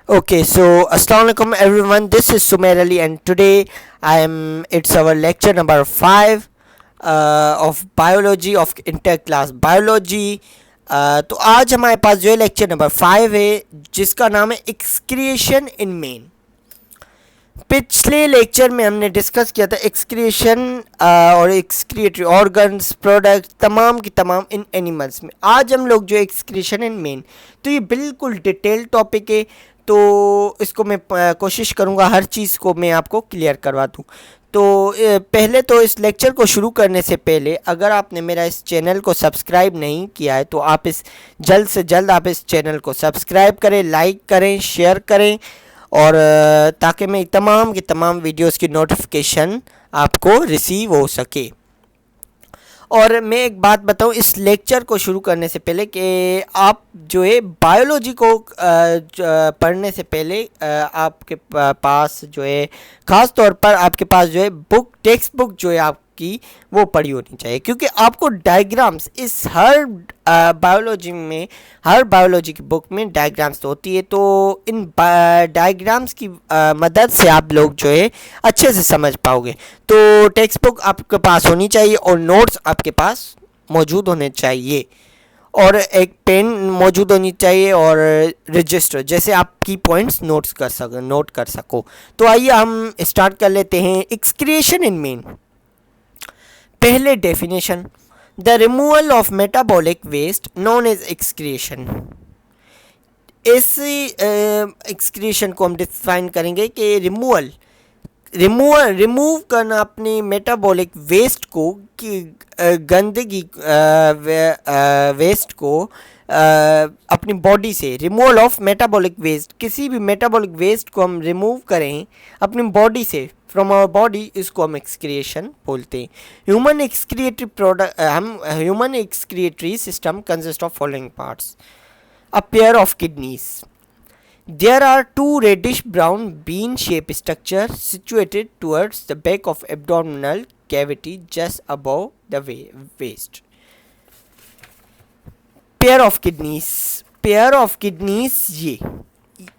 Okay, so Assalamualaikum everyone. This is Sumer Ali, and today It's our lecture number 5 of biology of interclass biology. तो आज हमारे पास जो है lecture number 5 है, जिसका नाम है एक्सक्रिएशन इन मेन. पिछले लेक्चर में हमने डिस्कस किया था एक्सक्रिएशन और एक्सक्रिएटरी ऑर्गन्स प्रोडक्ट तमाम की तमाम इन एनिमल्स में. आज हम लोग जो एक्सक्रिएशन इन मेन, तो ये बिल्कुल डिटेल टॉपिक है, तो इसको मैं कोशिश करूँगा हर चीज़ को मैं आपको क्लियर करवा दूँ. तो पहले तो इस लेक्चर को शुरू करने से पहले अगर आपने मेरा इस चैनल को सब्सक्राइब नहीं किया है तो आप इस जल्द से जल्द आप इस चैनल को सब्सक्राइब करें, लाइक करें, शेयर करें, और ताकि मैं तमाम की तमाम वीडियोस की नोटिफिकेशन आपको रिसीव हो सके. और मैं एक बात बताऊं इस लेक्चर को शुरू करने से पहले कि आप जो है बायोलॉजी को पढ़ने से पहले आपके पास जो है ख़ास तौर पर आपके पास जो है टेक्स्ट बुक जो है आपकी वो पढ़ी होनी चाहिए, क्योंकि आपको डायग्राम्स इस हर बायोलॉजी की बुक में डायग्राम्स तो होती है, तो इन डायग्राम्स की मदद से आप लोग जो है अच्छे से समझ पाओगे. तो टेक्स्ट बुक आपके पास होनी चाहिए और नोट्स आपके पास मौजूद होने चाहिए, और एक पेन मौजूद होनी चाहिए, और रजिस्टर जैसे आप की पॉइंट्स नोट कर सको. तो आइए हम स्टार्ट कर लेते हैं. Excretion in man. पहले definition, the removal of metabolic waste known as excretion. इस एक्सक्रिएशन को हम डिफाइन करेंगे कि रिमूव करना अपनी मेटाबॉलिक वेस्ट को, कि गंदगी वेस्ट को अपनी बॉडी से. रिमूवल ऑफ मेटाबॉलिक वेस्ट, किसी भी मेटाबॉलिक वेस्ट को हम रिमूव करें अपनी बॉडी से, फ्रॉम आवर बॉडी, इसको हम एक्सक्रिएशन बोलते हैं. Human excretory system consist of following parts. A pair of kidneys. There are two reddish brown bean shaped structures situated towards the back of abdominal cavity just above the waist. Pair of kidneys ये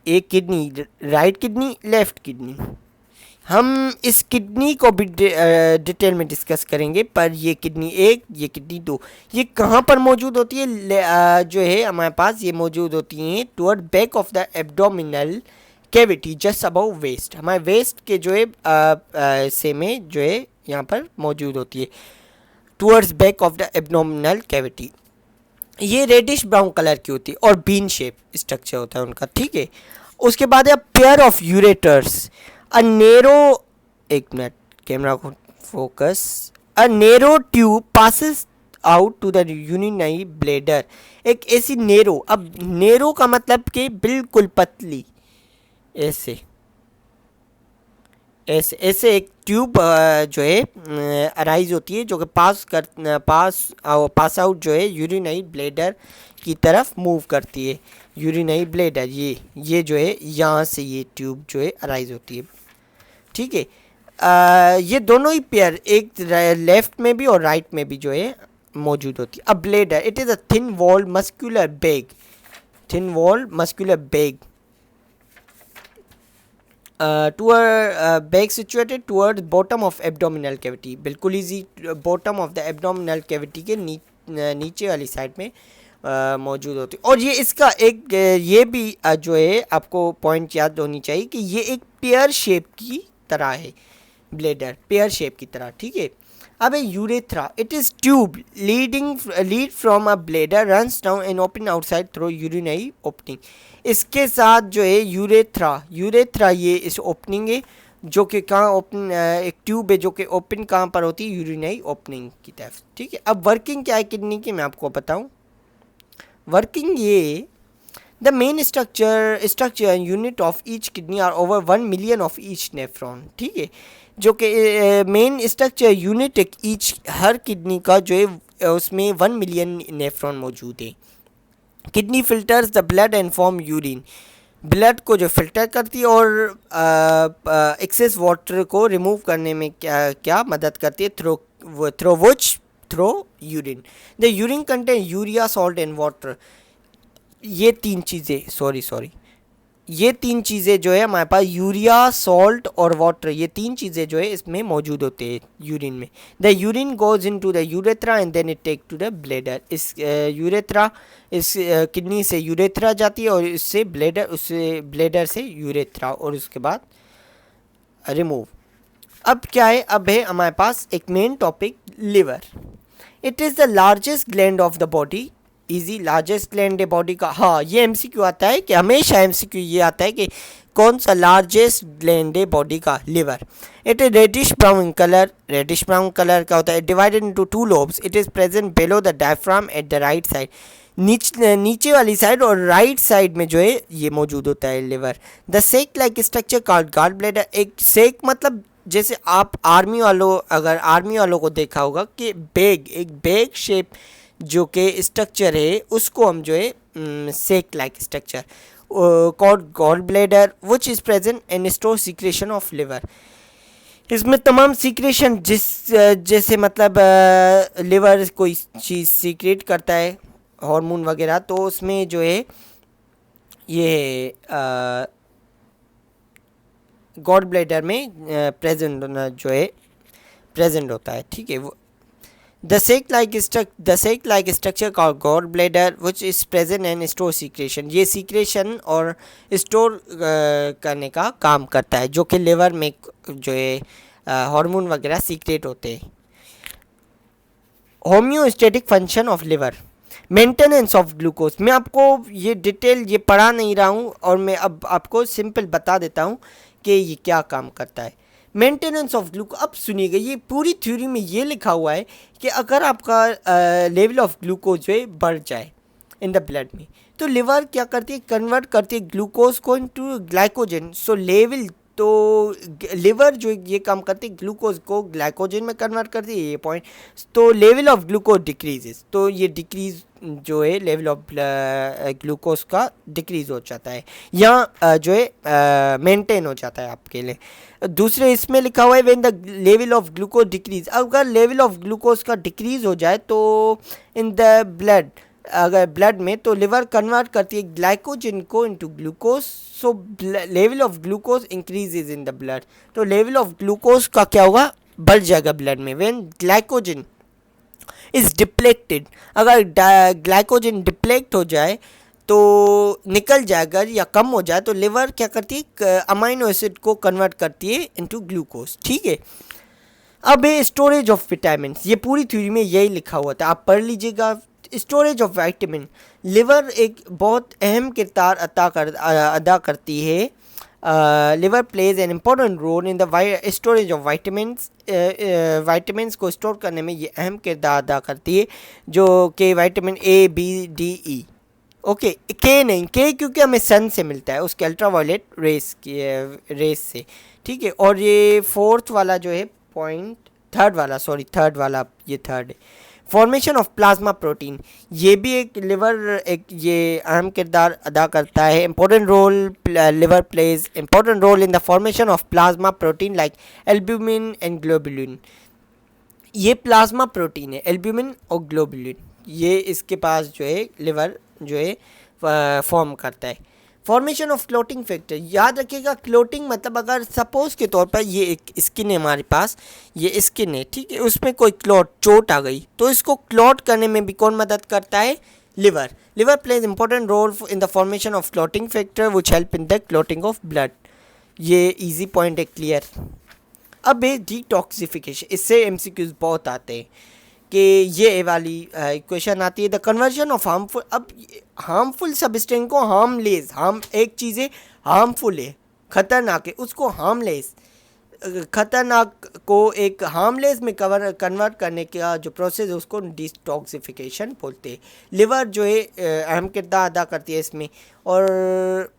एक kidney, right kidney, left kidney. हम इस kidney को भी detail में discuss करेंगे, पर ये किडनी 1, ये किडनी 2, ये कहाँ पर मौजूद होती है? जो है हमारे पास ये मौजूद होती हैं toward back of the abdominal cavity just above waist. हमारे वेस्ट के जो है से में जो है यहाँ पर मौजूद होती है, towards back of the abdominal cavity. ये रेडिश ब्राउन कलर की होती है और बीन शेप स्ट्रक्चर होता है उनका, ठीक है. उसके बाद है pair of ureters. A narrow, एक मिनट कैमरा को focus. A narrow tube passes out to the urinary bladder. एक ऐसी नेरो, अब नेरो का मतलब कि बिल्कुल पतली, ऐसे एक ट्यूब जो है अराइज होती है, जो कि पास आउट जो है यूरिनरी ब्लेडर की तरफ मूव करती है. यूरिनरी ब्लेडर ये जो है यहाँ से ये ट्यूब जो है अराइज होती है, ठीक है. ये दोनों ही पेयर एक लेफ्ट में भी और राइट में भी जो है मौजूद होती है. A bladder, it is a thin wall muscular bag bag situated toward bottom of abdominal cavity. बिल्कुल easy, bottom of the abdominal cavity के नीचे वाली साइड में मौजूद होती है. और ये इसका एक ये भी जो है आपको पॉइंट याद होनी चाहिए कि ये एक पेयर शेप की तरह है, ब्लेडर पेयर शेप की तरह, ठीक है. अब urethra, it is tube lead from a bladder runs down and open outside through urinary opening. इसके साथ जो है यूरेथ्रा ये इस ओपनिंग है, जो कि कहाँ ओपन, एक ट्यूब है जो कि ओपन कहाँ पर होती है? यूरिनरी ओपनिंग की तरफ, ठीक है. अब वर्किंग क्या है किडनी की, मैं आपको बताऊँ. वर्किंग ये, the main structure unit of each kidney are over 1 million of each nephron, ठीक है. जो कि मेन स्ट्रक्चर यूनिट हर किडनी का जो है उसमें 1 मिलियन नेफ्रॉन मौजूद है. Kidney filters the blood and form urine. Blood को जो फिल्टर करती है और एक्सेस वाटर को रिमूव करने में क्या मदद करती है? Through urine. The urine contain urea, salt and water. ये तीन चीज़ें, सॉरी ये तीन चीज़ें जो है हमारे पास, यूरिया, सॉल्ट और वाटर, ये तीन चीज़ें जो है इसमें मौजूद होते हैं यूरिन में। The urine goes into the urethra and then it take to the bladder. इस यूरेथ्रा, इस किडनी से यूरेथ्रा जाती है और इससे ब्लेडर, उससे ब्लेडर से यूरेथ्रा और उसके बाद रिमूव। अब क्या है, अब है हमारे पास एक main topic, liver. It is the largest gland of the body. Easy, largest gland है बॉडी का। हाँ, ये एमसीक्यू आता है कि हमेशा एमसीक्यू ये आता है कि कौन सा लार्जेस्ट ग्लैंड है बॉडी का, liver. It is reddish brown colour, reddish brown colour का होता है। Divided into two lobes, it is present below the diaphragm at the right side. नीचे वाली साइड और राइट साइड में जो है ये मौजूद होता है liver. The sac like structure called gall bladder. एक सेक मतलब जैसे आप आर्मी वालों, अगर आर्मी वालों को देखा होगा कि बैग, एक बैग शेप जो कि स्ट्रक्चर है उसको हम जो है sac like structure called gall bladder which is present in store secretion of liver. इसमें तमाम सीक्रेशन जैसे मतलब लिवर कोई चीज़ सीक्रेट करता है, हार्मोन वगैरह, तो उसमें जो है ये गॉल ब्लैडर में प्रेजेंट जो है प्रेजेंट होता है, ठीक है। The sac-like structure called gallbladder which is present and store secretion। ये secretion और स्टोर करने का काम करता है, जो कि लिवर में जो है हार्मोन वगैरह सीक्रेट होते हैं। Homeostatic function of liver, maintenance of glucose. मैं आपको ये डिटेल ये पढ़ा नहीं रहा हूँ और मैं अब आपको सिंपल बता देता हूँ कि ये क्या काम करता है। मेंटेनेंस ऑफ ग्लूकोज, अब सुनिएगा, ये पूरी थ्योरी में ये लिखा हुआ है कि अगर आपका लेवल ऑफ ग्लूकोज जो है बढ़ जाए इन द ब्लड में, तो लिवर क्या करती है, कन्वर्ट करती है ग्लूकोज को इनटू ग्लाइकोजन। सो लेवल, तो लिवर जो ये काम करती है ग्लूकोज को ग्लाइकोजन में कन्वर्ट करती है, ये पॉइंट। तो लेवल ऑफ ग्लूकोज डिक्रीजेस, तो ये डिक्रीज जो है लेवल ऑफ ग्लूकोज का डिक्रीज हो जाता है, या जो है मेंटेन हो जाता है आपके लिए। दूसरे इसमें लिखा हुआ है when the level of glucose decrease, अगर लेवल ऑफ ग्लूकोज का डिक्रीज हो जाए तो इन द ब्लड, अगर ब्लड में, तो लिवर कन्वर्ट करती है ग्लाइकोजन को into glucose. So level of glucose increases in the blood, तो लेवल ऑफ ग्लूकोज का क्या होगा, बढ़ जाएगा ब्लड में। व्हेन ग्लाइकोजन इज डिप्लेक्टेड, अगर ग्लाइकोजन डिप्लेक्ट हो जाए तो निकल जाएगा या कम हो जाए, तो लिवर क्या करती है, अमाइनो एसिड को कन्वर्ट करती है इनटू ग्लूकोज, ठीक है। अब है स्टोरेज ऑफ विटामिन, ये पूरी थ्योरी में यही लिखा हुआ था, आप पढ़ लीजिएगा। स्टोरेज ऑफ विटामिन, लिवर एक बहुत अहम किरदार अदा करती है। Liver plays an important role in the storage of vitamins. Vitamins को स्टोर करने में ये अहम किरदार अदा करती है, जो कि vitamin A, B, D, E. Okay, K नहीं, के क्योंकि हमें सन से मिलता है, उसके अल्ट्रावायलेट रेस से, ठीक है। और ये फोर्थ वाला जो है पॉइंट, थर्ड वाला ये थर्ड है, फॉर्मेशन ऑफ प्लाज्मा प्रोटीन। ये भी एक लिवर एक ये अहम किरदार अदा करता है। Important role, liver plays important role in the formation of plasma protein like albumin and globulin. ये प्लाज्मा प्रोटीन है, एल्ब्यूमिन और ग्लोबुलिन, ये इसके पास जो है लिवर जो है फॉर्म करता है। फॉर्मेशन ऑफ क्लोटिंग फैक्टर, याद रखिएगा क्लोटिंग मतलब अगर सपोज के तौर पर ये एक स्किन है हमारे पास, ये स्किन है, ठीक है, उसमें कोई चोट आ गई तो इसको क्लॉट करने में भी कौन मदद करता है, liver. Liver plays important role in the formation of clotting factor which help in the clotting of blood. ये इजी पॉइंट है, क्लियर। अब है डिटॉक्सिफिकेशन, इससे एमसीक्यूज बहुत आते हैं कि ये वाली इक्वेशन आती है, द कन्वर्जन ऑफ हार्मफुल। अब हार्मफुल सब्सटेंस को हार्मलेस, एक चीज़ है हार्मफुल है, खतरनाक है, उसको हार्मलेस, खतरनाक को एक हार्मलेस में कन्वर्ट करने का जो प्रोसेस है उसको डिटॉक्सिफिकेशन बोलते हैं। लिवर जो है अहम किरदार अदा करती है इसमें, और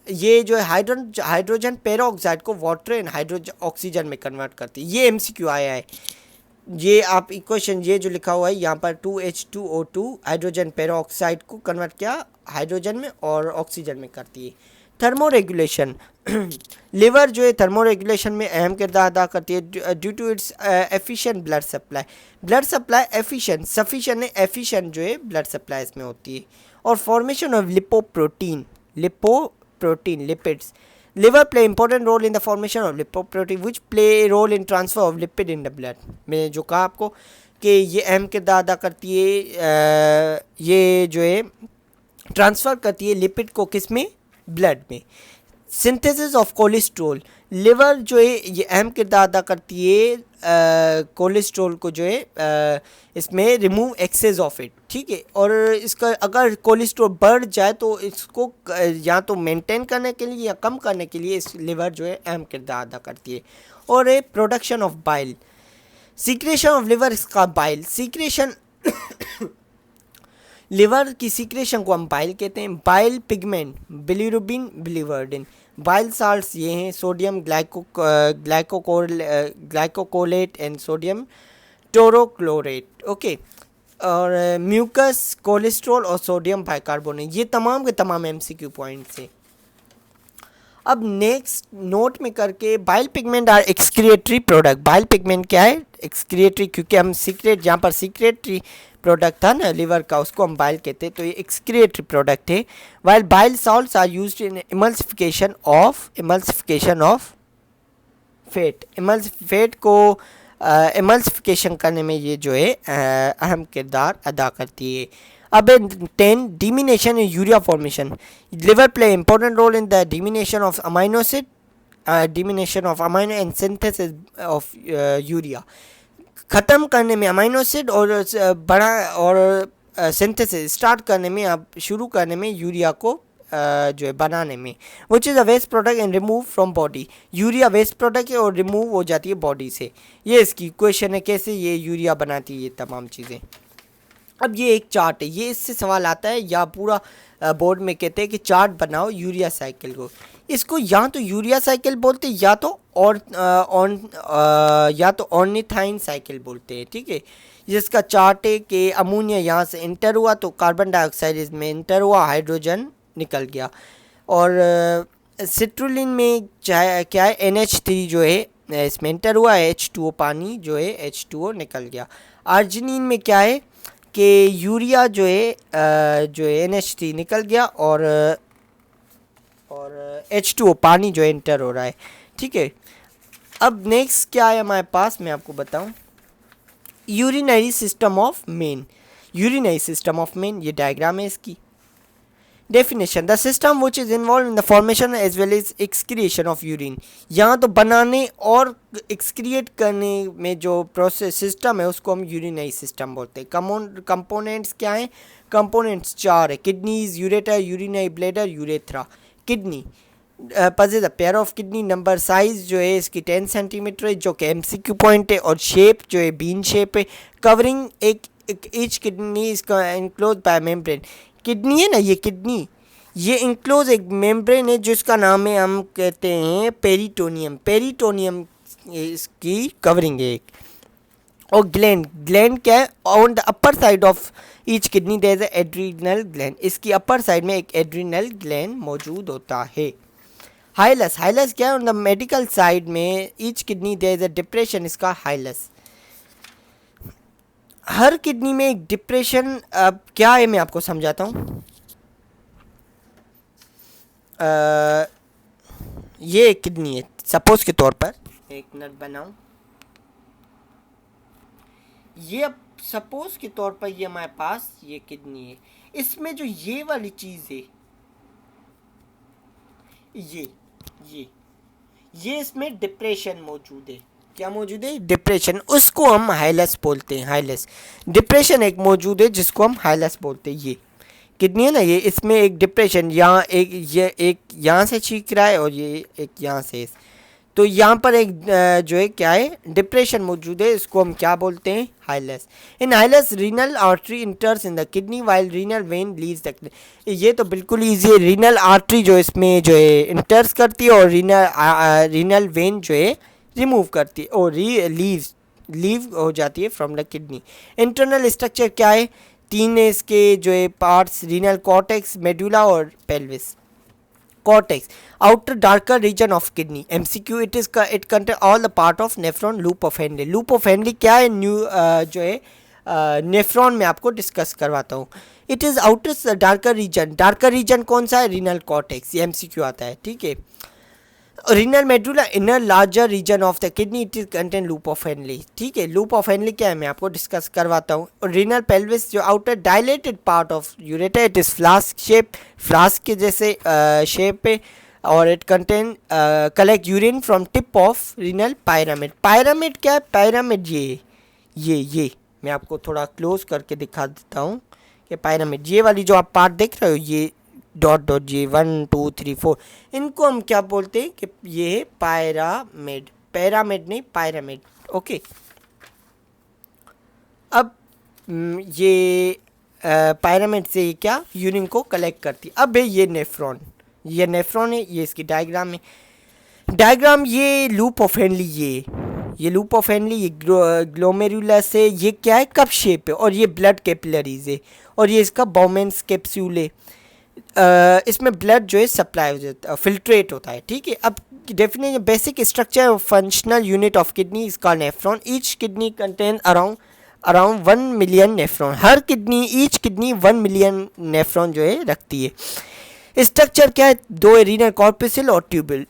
ये जो है हाइड्रोजन पेरोक्साइड को वाटर एंड हाइड्रोजन ऑक्सीजन में कन्वर्ट करती है। ये एमसीक्यू आया है, ये आप इक्वेशन ये जो लिखा हुआ है यहाँ पर 2H2O2 हाइड्रोजन पेरोक्साइड को कन्वर्ट किया हाइड्रोजन में और ऑक्सीजन में करती है। थर्मो रेगुलेशन, लिवर जो है थर्मो रेगुलेशन में अहम किरदार अदा करती है due to its efficient blood supply efficient, sufficient है, एफिशिएंट जो है ब्लड सप्लाई इसमें होती है। और formation of lipoprotein protein, lipids. Liver play important role in the formation of lipoprotein which play a role in transfer of lipid in the blood. मैंने जो कहा आपको कि ये अहम किरदार अदा करती है, ये जो है ट्रांसफ़र करती है लिपिड को किस में, ब्लड में. सिंथेसिस ऑफ कोलेस्ट्रोल, लिवर जो है ये अहम किरदार अदा करती है कोलेस्ट्रोल को जो है इसमें रिमूव एक्सेस ऑफ इट. ठीक है, और इसका अगर कोलेस्ट्रोल बढ़ जाए तो इसको या तो मेंटेन करने के लिए या कम करने के लिए इस लिवर जो है अहम किरदार अदा करती है. और a production of bile, secretion of liver इसका बाइल सीक्रेशन लिवर की सीक्रेशन को हम बाइल कहते हैं. Bile pigment, bilirubin, biliverdin. Bile salts ये हैं sodium glycocholate and sodium taurocholate. Okay, और म्यूकस, कोलेस्ट्रॉल और सोडियम बाइकार्बोनेट. ये तमाम के तमाम एमसीक्यू पॉइंट्स हैं. अब नेक्स्ट नोट में करके bile pigment are excretory product. Bile pigment क्या है, एक्सक्रिएटरी, क्योंकि हम सीक्रेट यहाँ पर सीक्रेटरी प्रोडक्ट था ना लिवर का, उसको हम बाइल कहते हैं, तो ये एक्सक्रिएटरी प्रोडक्ट है. While bile salts are used in emulsification of fat. Fat को इमल्सिफिकेशन करने में ये जो है अहम किरदार अदा करती है. अब 10 deamination in urea formation. Liver play important role in the deamination of amino acid, deamination of amino and synthesis of urea. ख़त्म करने में अमाइनो एसिड और बड़ा और सिंथेसिस स्टार्ट करने में, अब शुरू करने में यूरिया को जो है बनाने में. Which is a waste product and remove from body. Urea waste product है और रिमूव हो जाती है बॉडी से. ये इसकी क्वेश्चन है कैसे ये यूरिया बनाती है ये तमाम चीज़ें. अब ये एक चार्ट है, ये इससे सवाल आता है या पूरा बोर्ड में कहते हैं कि चार्ट बनाओ यूरिया साइकिल को. इसको या तो यूरिया साइकिल बोलते हैं या तो ऑर्निथाइन साइकिल बोलते हैं. ठीक है, जिसका चार्ट है कि अमोनिया यहाँ से इंटर हुआ तो कार्बन डाइऑक्साइड इसमें इंटर हुआ, हाइड्रोजन निकल गया. और सिट्रुलिन में क्या है, NH3 जो है इसमें इंटर हुआ, H2O पानी जो है H2O निकल गया. आर्जिनिन में क्या है कि यूरिया जो है NH3 निकल गया और H2O पानी जो है इंटर हो रहा है. ठीक है, अब नेक्स्ट क्या है हमारे पास, मैं आपको बताऊं. Urinary system of man. Urinary system of man, ये डायग्राम है इसकी. Definition, the system which is involved in the formation as well as excretion of urine. यहाँ तो बनाने और एक्सक्रिएट करने में जो प्रोसेस सिस्टम है उसको हम यूरिनरी सिस्टम बोलते हैं. कंपोनेंट्स क्या हैं, कंपोनेंट्स 4 है. Kidneys, ureter, urinary bladder, urethra. Kidney पजेज a pair of kidney. Number size जो है इसकी 10 सेंटीमीटर है जो कि MCQ पॉइंट है. और शेप जो है बीन शेप है. कवरिंग ईच किडनी इसका इनक्लोज बाय मेम्ब्रेन. किडनी है ना, ये किडनी ये इंक्लोज एक मेम्ब्रेन है जिसका नाम है, हम कहते हैं पेरिटोनियम. पेरिटोनियम इसकी कवरिंग है एक. और ग्लैंड क्या है, on the upper side of each kidney there is a adrenal gland. इसकी अपर साइड में एक एड्रिनल ग्लैंड मौजूद होता है. हाइलस क्या है, ऑन द मेडिकल साइड में each kidney there is a depression, इसका हाइलस. हर किडनी में एक डिप्रेशन क्या है मैं आपको समझाता हूँ. ये एक किडनी है, सपोज के तौर पर एक नट बनाऊं. ये अब सपोज के तौर पर ये हमारे पास ये किडनी है. इसमें जो ये वाली चीज़ है, ये इसमें डिप्रेशन मौजूद है. क्या मौजूद है, डिप्रेशन. उसको हम हाइलस बोलते हैं. हाइलस डिप्रेशन एक मौजूद है जिसको हम हाइलस बोलते हैं. ये किडनी है ना, ये इसमें एक डिप्रेशन, यहाँ एक यहाँ से छींक रहा है और ये एक यहाँ से. तो यहाँ पर एक जो है क्या है, डिप्रेशन मौजूद है. इसको हम क्या बोलते हैं, hilus. In hilus renal artery enters in the kidney while renal vein leaves the kidney. ये तो बिल्कुल ईजी है. रीनल आर्टरी जो इसमें जो है इंटर्स करती है और रीनल वेन जो है रिमूव करती है और लीव हो जाती है from the kidney. Internal structure क्या है, 3 है इसके जो है पार्ट्स, रीनल कॉर्टेक्स, मेडुला और pelvis. cortex, outer darker region of kidney. MCQ, it contain all the part of nephron loop of Henle. loop of Henle क्या है, न्यू जो है नेफ्रॉन में आपको डिस्कस करवाता हूँ। It is outer darker region. Darker region कौन सा है? Renal cortex. ये एमसीक्यू आता है, ठीक है। Renal medulla inner larger region of the kidney, it is contain loop of Henle, ठीक है। लूप ऑफ हेनली क्या है मैं आपको डिस्कस करवाता हूँ। और रीनल पेल्विस जो outer dilated part of ureter, it is flask shape, flask के जैसे शेप पे, और it contain collect urine from tip of renal pyramid. Pyramid क्या है? पायरामिड ये मैं आपको थोड़ा क्लोज करके दिखा देता हूँ कि पायरामिड, ये वाली जो आप पार्ट देख रहे हो, ये डॉट डॉट, ये 1 2 3 4, इनको हम क्या बोलते हैं कि ये है पायरामिड। पैरामिड नहीं, पायरामिड, ओके। अब ये पायरामिड से ये क्या यूरिन को कलेक्ट करती है। अब है ये नेफ्रॉन, ये नेफ्रॉन है, ये इसकी डायग्राम है। डायग्राम ये लूप ऑफ हेनली, ये लूप ऑफ हेनली, ये ग्लोमेरुलस है, ये क्या है? कप शेप है, और ये ब्लड कैपिलरीज है, और ये इसका बाउमेंस कैप्सूल है। इसमें ब्लड जो है सप्लाई हो जाता है, फिल्ट्रेट होता है, ठीक है। अब definitely basic structure of functional unit of kidney is called nephron. Each kidney contain around 1 million nephron. Her kidney, each kidney 1 million nephron जो है रखती है। स्ट्रक्चर क्या है? दो रीनल कॉर्पस्कुल और ट्यूबल।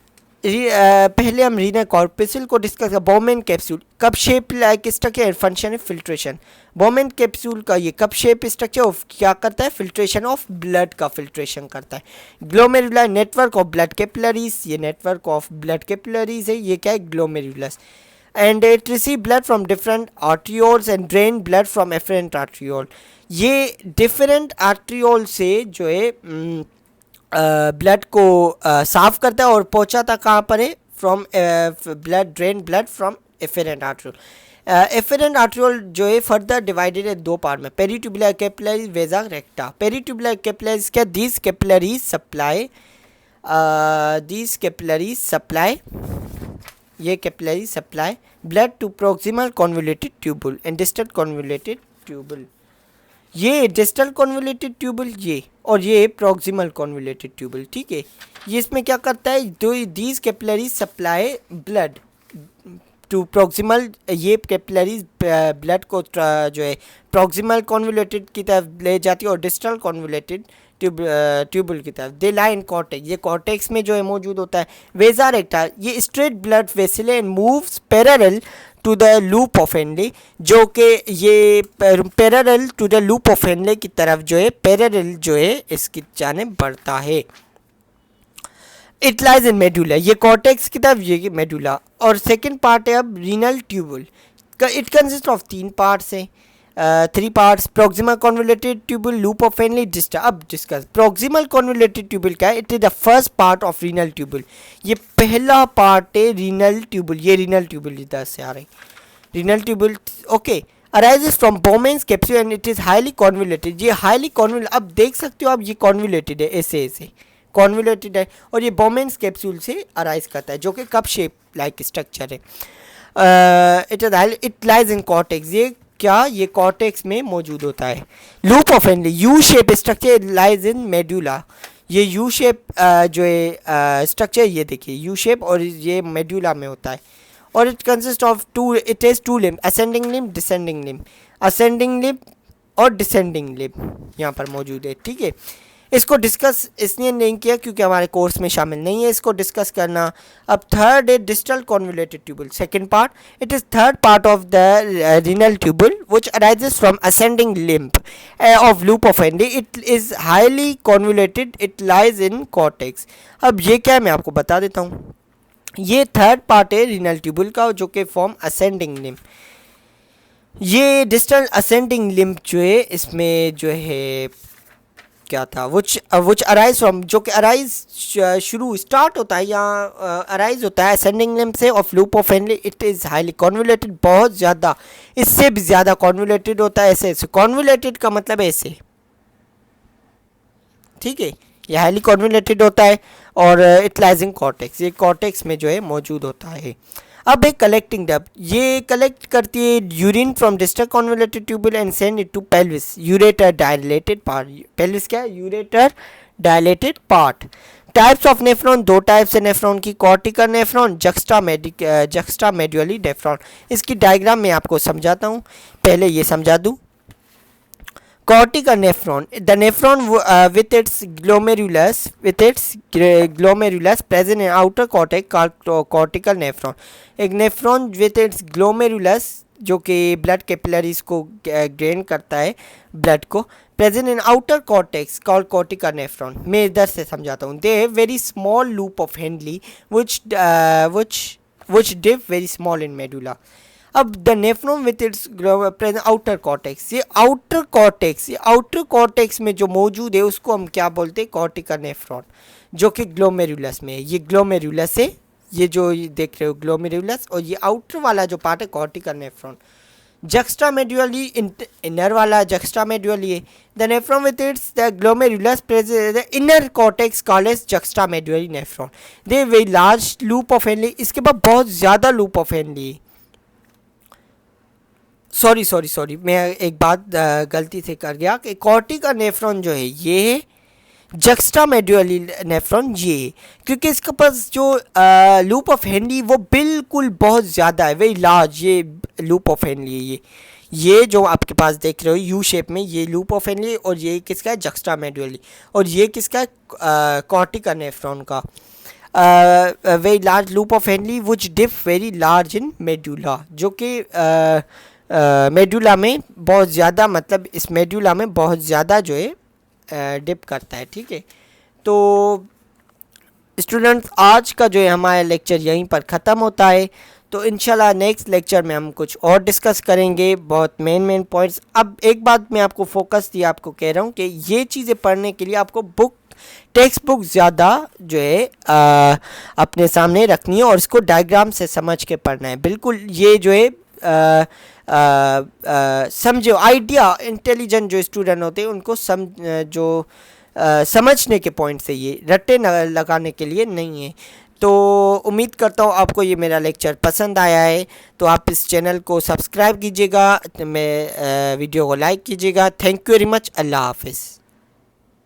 पहले हम रीनल कॉर्पस्कुल को डिस्कस कर। Bowman capsule, cup shape like structure, function है फिल्ट्रेशन। बोमेन कैप्सूल का ये कप शेप स्ट्रक्चर क्या करता है? फिल्ट्रेशन ऑफ ब्लड का फिल्ट्रेशन करता है। Glomerular network of blood capillaries, ये नेटवर्क ऑफ ब्लड कैपिलरीज है, ये क्या है? Glomerulus. And it receive blood from different arterioles and drain blood from efferent arteriole. ये डिफरेंट आर्ट्रियोल से जो है ब्लड को साफ करता है और पहुंचाता कहाँ पर है? From blood, drain blood from efferent arteriole. Efferent arteriole जो है फर्दर डिवाइडेड है दो पार्ट में, peritubular capillaries, vasa recta. Peritubular capillaries क्या? दीज कैपिलरीज सप्लाई ये capillaries supply blood to proximal convoluted tubule and distal convoluted tubule. ये distal convoluted tubule ये, और ये प्रॉक्सिमल कॉन्वोल्यूटेड ट्यूबुल, ठीक है। ये इसमें क्या करता है? These capillaries supply blood to proximal, ये कैपिलरीज ब्लड को जो है प्रॉक्सिमल कॉन्वोल्यूटेड की तरफ ले जाती है और डिस्टल कॉन्वोल्यूटेड ट्यूबुल की तरफ। दे लाई इन कॉर्टेक्स, ये कॉर्टेक्स में जो है मौजूद होता है। वेजा रेक्टा, ये straight blood vessel and moves parallel to the loop of Henle, जो कि ये parallel to the loop of Henle की तरफ जो है पैरेलल जो है इसकी जानिब बढ़ता है। इट लाइज इन मेडुला, ये कॉर्टेक्स की तरफ, ये मेडुला। और सेकंड पार्ट है अब renal tubule. It consist of 3 parts है, 3 parts, proximal convoluted tubule, loop of Henley, Dista. अब डिस्कस प्रॉक्सिमल कॉन्वोल्यूटेड ट्यूबुल क्या है? It is the first part of renal tubule, ये पहला पार्ट है रीनल ट्यूबुल। ये रीनल ट्यूबुल इधर से आ रही, renal tubule, okay. Arises from Bowman's capsule and it is highly convoluted, ये हाईली कॉन्वोल्यूटेड, अब देख सकते हो आप ये कॉन्वोल्यूटेड है, ऐसे ऐसे कॉन्वोल्यूटेड है, और ये बोमेन्स कैप्सूल से अराइज करता है, जो कि कप शेप लाइक स्ट्रक्चर है। इट लाइज इन कॉर्टेक्स, ये क्या? ये कॉर्टेक्स में मौजूद होता है। Loop of Henley, U shape structure lies in medulla, ये यू शेप जो है स्ट्रक्चर, ये देखिए यू शेप, और ये मेडुला में होता है। और it consist of it is 2 limb, ascending limb, descending limb. Ascending limb और डिसेंडिंग लिम्ब यहाँ पर मौजूद है, ठीक है। इसको डिस्कस इसलिए नहीं किया क्योंकि हमारे कोर्स में शामिल नहीं है इसको डिस्कस करना। अब थर्ड है distal convoluted tubule, second part. It is third part of the renal tubule which arises from ascending limb of loop of Henley. It is highly convoluted, it lies in cortex. अब ये क्या है मैं आपको बता देता हूँ। ये थर्ड पार्ट है रीनल ट्यूबुल का, जो कि फॉर्म असेंडिंग लिम्ब। ये डिस्टल असेंडिंग लिम्ब जो है इसमें जो है क्या था, which अराइज फ्रॉम, जो कि अराइज शुरू स्टार्ट होता है या अराइज होता है असेंडिंग लिम्ब से of loop of Henley. It is highly convoluted, बहुत ज़्यादा, इससे भी ज़्यादा कॉन्वोल्यूटेड होता है। ऐसे ऐसे कॉन्वोल्यूटेड का मतलब ऐसे, ठीक है, ये हाईली कॉन्वोल्यूटेड होता है। और इट लाइज इन कॉर्टेक्स, ये कॉर्टेक्स में जो है मौजूद होता है। अब है कलेक्टिंग डक्ट, ये कलेक्ट करती है urine from distal convoluted tubule and send it to pelvis, ureter dilated part. Pelvis क्या है? Ureter dilated part. Types of nephron, 2 types है नेफ्रॉन की, cortical nephron, juxta medullary nephron. इसकी डायग्राम मैं आपको समझाता हूँ, पहले ये समझा दूँ cortical nephron, the nephron with its glomerulus present in outer cortex called cortical nephron. एक नेफ्रॉन विथ इट्स ग्लोमेरुलस जो कि ब्लड कैपिलरीज को ड्रेन करता है ब्लड को, present in outer cortex called cortical nephron. मैं इधर से समझाता हूँ. They have very small loop of Henley which dip very small in medulla. अब the nephron with it's outer cortex, ये आउटर कॉर्टेक्स में जो मौजूद है उसको हम क्या बोलते हैं, कॉर्टिकल नेफ्रॉन, जो कि ग्लोमेरुलस में है. ये ग्लोमेरुलस है, ये जो देख रहे हो ग्लोमेरुलस, और ये आउटर वाला जो पार्ट है कॉर्टिकल नेफ्रॉन. जक्स्ट्रामेड्यूली इनर वाला जक्स्ट्रामेड्यूली है. The nephron with its the glomerulus present the inner cortex called as juxtamedullary nephron. They very large loop of Henle. इसके बाद बहुत ज़्यादा लूप ऑफ हेनली है. सॉरी मैं एक बात गलती से कर गया कि कॉर्टिकल नेफ्रॉन जो है ये है, जक्स्ट्रामेड्यूली नेफ्रॉन ये है, क्योंकि इसके पास जो लूप ऑफ हेनली वो बिल्कुल बहुत ज़्यादा है, वेरी लार्ज ये लूप ऑफ हेनली है. ये जो आपके पास देख रहे हो यू शेप में, ये लूप ऑफ हेनली, और ये किसका है, जक्स्ट्रामेड्यूली, और ये किसका है, कॉर्टिकल नेफ्रॉन का. Very large loop of Henle which dip very large in medulla, जो कि मेडुला में बहुत ज़्यादा, मतलब इस मेडुला में बहुत ज़्यादा जो है डिप करता है. ठीक है, तो स्टूडेंट्स आज का जो है हमारा लेक्चर यहीं पर ख़त्म होता है. तो इंशाल्लाह नेक्स्ट लेक्चर में हम कुछ और डिस्कस करेंगे, बहुत मेन पॉइंट्स. अब एक बात मैं आपको फोकस दिया, आपको कह रहा हूँ कि ये चीज़ें पढ़ने के लिए आपको टेक्स्ट बुक ज़्यादा जो है अपने सामने रखनी है, और इसको डायग्राम से समझ के पढ़ना है. बिल्कुल ये जो है समझो, आइडिया इंटेलिजेंट जो स्टूडेंट होते हैं उनको समझने के पॉइंट से, ये रट्टे लगाने के लिए नहीं है. तो उम्मीद करता हूँ आपको ये मेरा लेक्चर पसंद आया है. तो आप इस चैनल को सब्सक्राइब कीजिएगा, वीडियो को लाइक कीजिएगा. Thank you very much. अल्लाह हाफिज़.